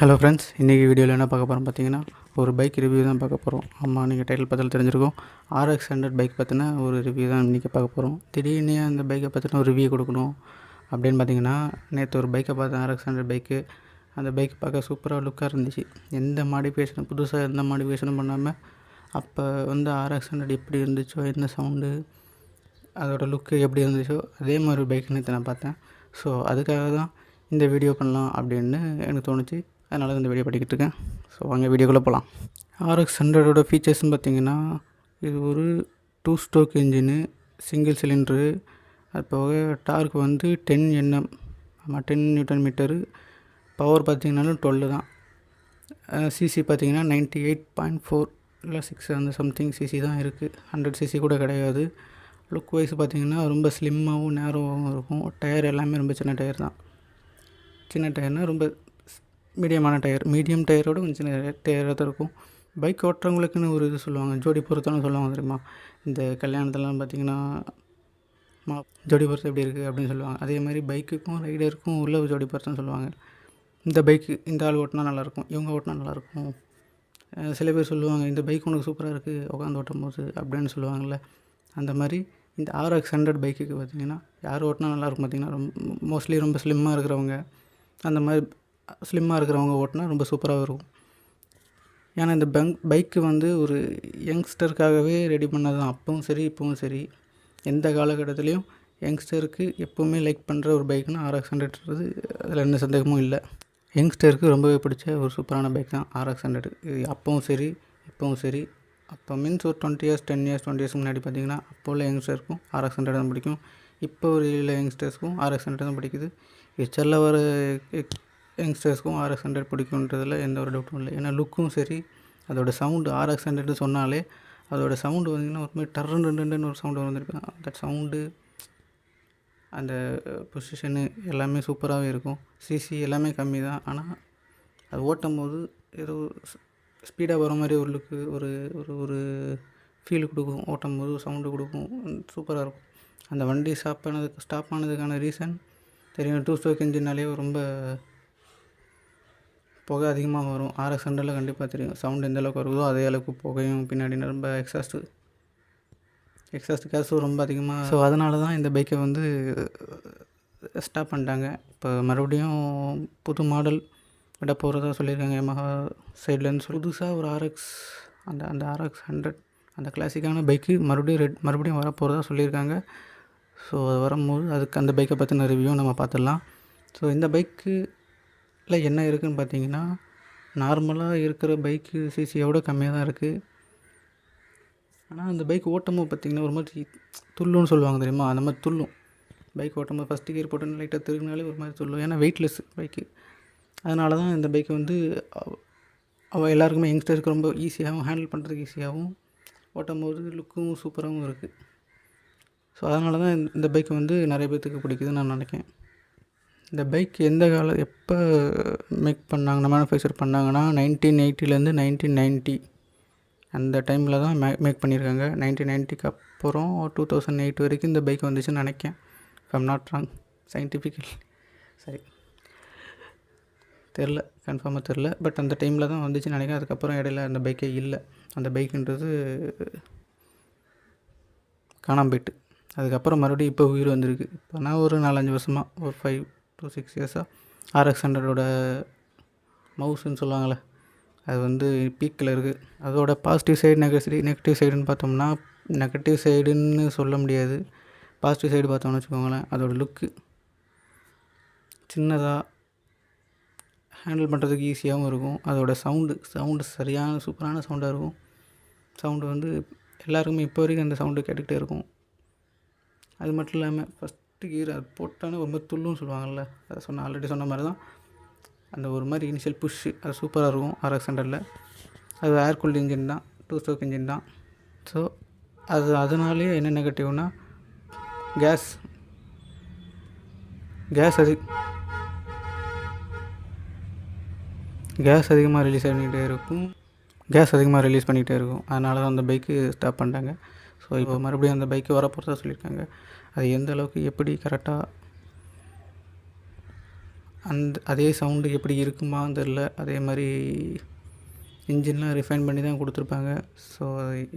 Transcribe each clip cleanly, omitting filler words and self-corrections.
Hello friends, இன்றைக்கி வீடியோவில் என்ன பார்க்க போகிறோம் பார்த்தீங்கன்னா, ஒரு பைக் ரிவ்யூ தான் பார்க்க போகிறோம். ஆமாம், நீங்கள் டைட்டில் பார்த்தாலும் தெரிஞ்சிருக்கும். RX 100 பைக் பற்றின ஒரு ரிவ்யூ தான் இன்றைக்கி பார்க்க போகிறோம். திடீர்னு அந்த பைக்கை பற்றின ஒரு ரிவ்யூ கொடுக்கணும் அப்படின்னு பார்த்தீங்கன்னா, நேற்று ஒரு பைக்கை பார்த்தேன், RX 100 பைக்கு. அந்த பைக் பார்க்க சூப்பராக லுக்காக இருந்துச்சு. எந்த மாடிஃபிகேஷனும் புதுசாக எந்த மாடிஃபிகேஷனும் பண்ணாமல் அப்போ வந்து RX 100 எப்படி இருந்துச்சோ, என்ன சவுண்டு, அதோடய லுக்கு எப்படி இருந்துச்சோ அதே மாதிரி பைக் நேற்று நான் பார்த்தேன். ஸோ அதுக்காக தான் இந்த வீடியோ பண்ணலாம் அப்படின்னு எனக்கு தோணுச்சு. அதனால இந்த வீடியோ படிக்கிட்டு இருக்கேன். ஸோ வாங்க வீடியோக்குள்ளே போகலாம். RX 100ஓட ஃபீச்சர்ஸ்னு பார்த்தீங்கன்னா, இது ஒரு 2 ஸ்ட்ரோக் இன்ஜினு, சிங்கிள் சிலிண்ட்ரு. அது போக டார்க் வந்து 10 Nm, ஆமாம் 10 Nm. பவர் பார்த்திங்கனாலும் 12 தான். சிசி பார்த்திங்கன்னா 98.4 இல்லை 6 அந்த சம்திங் சிசி தான் இருக்குது. 100 சிசி கூட கிடையாது. லுக் வைஸ் பார்த்திங்கன்னா ரொம்ப ஸ்லிம்மாகவும் நேரோவாகவும் இருக்கும். டயர் எல்லாமே ரொம்ப சின்ன டயர் தான். சின்ன டயர்னால் ரொம்ப மீடியமான டயர், மீடியம் டயரோட கொஞ்சம் சின்ன டயராக தான் இருக்கும். பைக் ஓட்டுறவங்களுக்குன்னு ஒரு இது சொல்லுவாங்க, ஜோடி பொருத்தம்னு சொல்லுவாங்க தெரியுமா. இந்த கல்யாணத்துலலாம் பார்த்திங்கன்னா ஜோடி பொருத்தம் எப்படி இருக்குது அப்படின்னு சொல்லுவாங்க. அதே மாதிரி பைக்குக்கும் ரைடருக்கும் உள்ள ஜோடி பொருத்தம்னு சொல்லுவாங்க. இந்த பைக்கு இந்த ஆள் ஓட்டினா நல்லாயிருக்கும், இவங்க ஓட்டினா நல்லாயிருக்கும். சில பேர் சொல்லுவாங்க, இந்த பைக் உனக்கு சூப்பராக இருக்குது உட்காந்து ஓட்டும் போது அப்படின்னு சொல்லுவாங்கள்ல. அந்த மாதிரி இந்த RX 100 பைக்குக்கு பார்த்திங்கன்னா யார் ஓட்டினா நல்லாயிருக்கும் பார்த்திங்கன்னா, மோஸ்ட்லி ரொம்ப ஸ்லிம்மாக இருக்கிறவங்க, அந்த மாதிரி ஸ்லிம்மாக இருக்கிறவங்க ஓட்டினா ரொம்ப சூப்பராக இருக்கும். ஏன்னா இந்த பைக்கு வந்து ஒரு யங்ஸ்டருக்காகவே ரெடி பண்ணது தான். அப்பவும் சரி இப்போவும் சரி, எந்த காலகட்டத்துலேயும் யங்ஸ்டருக்கு எப்போவுமே லைக் பண்ணுற ஒரு பைக்குன்னா RX 100ன்றது அதில் எந்த சந்தேகமும் இல்லை. யங்ஸ்டருக்கு ரொம்பவே பிடிச்ச ஒரு சூப்பரான பைக் தான் RX 100. இது அப்பவும் சரி இப்போவும் சரி. அப்போ மீன்ஸ் ஒரு 20 இயர்ஸ் 10 இயர்ஸ் 20 இயர்ஸ் முன்னாடி பார்த்திங்கன்னா, அப்போ உள்ள யங்ஸ்டருக்கும் RX 100 தான் பிடிக்கும். இப்போ ஒரு உள்ள யங்ஸ்டர்ஸ்க்கும் RX 100 தான் பிடிக்குது. ஃபியூச்சரில் வர யங்ஸ்டர்ஸ்க்கும் RX 100 பிடிக்குன்றதில் எந்த ஒரு டவுட்டும் இல்லை. ஏன்னா லுக்கும் சரி, அதோடய சவுண்டு RX 100 சொன்னாலே அதோடய சவுண்டு பார்த்திங்கன்னா ஒரு மாதிரி டர்ன்னு ஒரு சவுண்டு வந்துருக்கும். அந்த சவுண்டு, அந்த பொசிஷனு எல்லாமே சூப்பராகவே இருக்கும். சிசி எல்லாமே கம்மி தான். ஆனால் அது ஓட்டும் போது ஏதோ ஸ்பீடாக வர மாதிரி ஒரு லுக்கு, ஒரு ஒரு ஒரு ஃபீல் கொடுக்கும். ஓட்டும் போது சவுண்டு கொடுக்கும், சூப்பராக இருக்கும். அந்த வண்டி ஸ்டாப் ஆனதுக்கான ரீசன் தெரியும். 2 ஸ்ட்ரோக் இன்ஜின்னாலே ரொம்ப புகை அதிகமாக வரும். RX 100ல் கண்டிப்பாக தெரியும். சவுண்டு எந்த அளவுக்கு வருதோ அதே அளவுக்கு புகையும், பின்னாடி ரொம்ப எக்ஸாஸ்ட் கேஸும் ரொம்ப அதிகமாக. ஸோ அதனால தான் இந்த பைக்கை வந்து ஸ்டாப் பண்ணிட்டாங்க. இப்போ மறுபடியும் புது மாடல் விட போகிறதா சொல்லியிருக்காங்க Yamaha சைட்லேருந்து. புதுசாக ஒரு அந்த RX 100 அந்த கிளாசிக்கான பைக்கு மறுபடியும் வர போகிறதா சொல்லியிருக்காங்க. ஸோ அது வரும்போது அதுக்கு அந்த பைக்கை பற்றின ரிவ்யூ நம்ம பார்த்துடலாம். ஸோ இந்த பைக்கில் என்ன இருக்குதுன்னு பார்த்தீங்கன்னா, நார்மலாக இருக்கிற பைக்கு சிசியோட கம்மியாக தான் இருக்குது. ஆனால் அந்த பைக் ஓட்டும்போது பார்த்திங்கன்னா ஒரு மாதிரி துள்ளுன்னு சொல்லுவாங்க தெரியுமா, அந்த மாதிரி துள்ளும். பைக் ஓட்டும்போது ஃபஸ்ட்டு கியர் போட்டு லைட்டாக திரும்பினாலே ஒரு மாதிரி துள்ளும். ஏன்னா வெயிட்லெஸ் பைக்கு. அதனால தான் இந்த பைக்கு வந்து எல்லாருக்குமே யங்ஸ்டருக்கு ரொம்ப ஈஸியாகவும், ஹேண்டில் பண்ணுறதுக்கு ஈஸியாகவும், ஓட்டும்போது லுக்கும் சூப்பராகவும் இருக்குது. ஸோ அதனால தான் இந்த பைக் வந்து நிறைய பேர்த்துக்கு பிடிக்குதுன்னு நான் நினைக்கிறேன். இந்த பைக் எப்போ மேனுஃபேக்சர் பண்ணாங்கன்னா 1980லேருந்து 1990 அந்த டைமில் தான் மேக் பண்ணியிருக்காங்க. 1990க்கு அப்புறம் 2008 வரைக்கும் இந்த பைக் வந்துச்சுன்னு நினைக்கிறேன். If I'm not wrong. Scientifical சரி தெரில, கன்ஃபார்மாக தெரில. பட் அந்த டைமில் தான் வந்துச்சுன்னு நினைக்கிறேன். அதுக்கப்புறம் இடையில அந்த பைக்கே இல்லை. அந்த பைக்குன்றது காணாமல் போயிட்டு, அதுக்கப்புறம் மறுபடியும் இப்போ உயிர் வந்திருக்கு. இப்போனா ஒரு 4-5 வருஷமாக, ஒரு 5 to 6 இயர்ஸாக RX 100ஓட மவுஸ்ன்னு சொல்லுவாங்கள்ல, அது வந்து பீக்கில் இருக்குது. அதோட பாசிட்டிவ் சைடு நெகட்டிவ் சைடுன்னு பார்த்தோம்னா, நெகட்டிவ் சைடுன்னு சொல்ல முடியாது. பாசிட்டிவ் சைடு பார்த்தோம்னு வச்சுக்கோங்களேன், அதோட லுக்கு சின்னதாக ஹேண்டில் பண்ணுறதுக்கு ஈஸியாகவும் இருக்கும். அதோட சவுண்டு சரியான சூப்பரான சவுண்டாக இருக்கும். சவுண்டு வந்து எல்லாருக்குமே இப்போ வரைக்கும் அந்த சவுண்டு கேட்டுக்கிட்டே இருக்கும். அது மட்டும் இல்லாமல் ஃபஸ்ட்டு கியர் அது போட்டானே ரொம்ப துள்ளுன்னு சொல்லுவாங்கள்ல, அதை ஆல்ரெடி சொன்ன மாதிரி தான். அந்த ஒரு மாதிரி இனிஷியல் புஷ்ஷு அது சூப்பராக இருக்கும் RX 100ல். அது ஏர் கூல்டு இன்ஜின் தான், 2 ஸ்ட்ரோக் இன்ஜின் தான். ஸோ அதனாலேயே என்ன நெகட்டிவ்னா, கேஸ் அதிகமாக ரிலீஸ் பண்ணிகிட்டே இருக்கும். அதனால தான் அந்த பைக்கு ஸ்டாப் பண்ணிட்டாங்க. ஸோ இப்போ மறுபடியும் அந்த பைக்கு வரப்போகிறதா சொல்லியிருக்காங்க. அது எந்த அளவுக்கு எப்படி கரெக்டாக அதே சவுண்டு எப்படி இருக்குமான்னு தெரில. அதே மாதிரி இன்ஜின்லாம் ரிஃபைன் பண்ணி தான் கொடுத்துருப்பாங்க. ஸோ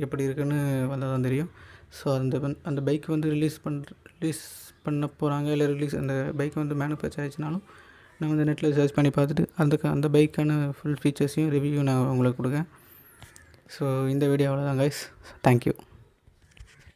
எப்படி இருக்குன்னு வந்தால் தான் தெரியும். ஸோ அந்த பைக் வந்து ரிலீஸ் பண்ண போகிறாங்க, இல்லை அந்த பைக் வந்து மேனுஃபேக்சர் ஆகிடுச்சுனாலும் நான் வந்து நெட்டில் சர்ச் பண்ணி பார்த்துட்டு அந்த பைக்கான ஃபுல் ஃபீச்சர்ஸையும் ரிவ்யூ நான் உங்களுக்கு கொடுக்கேன். ஸோ இந்த வீடியோ அவ்வளோதான் கைஸ். தேங்க்யூ.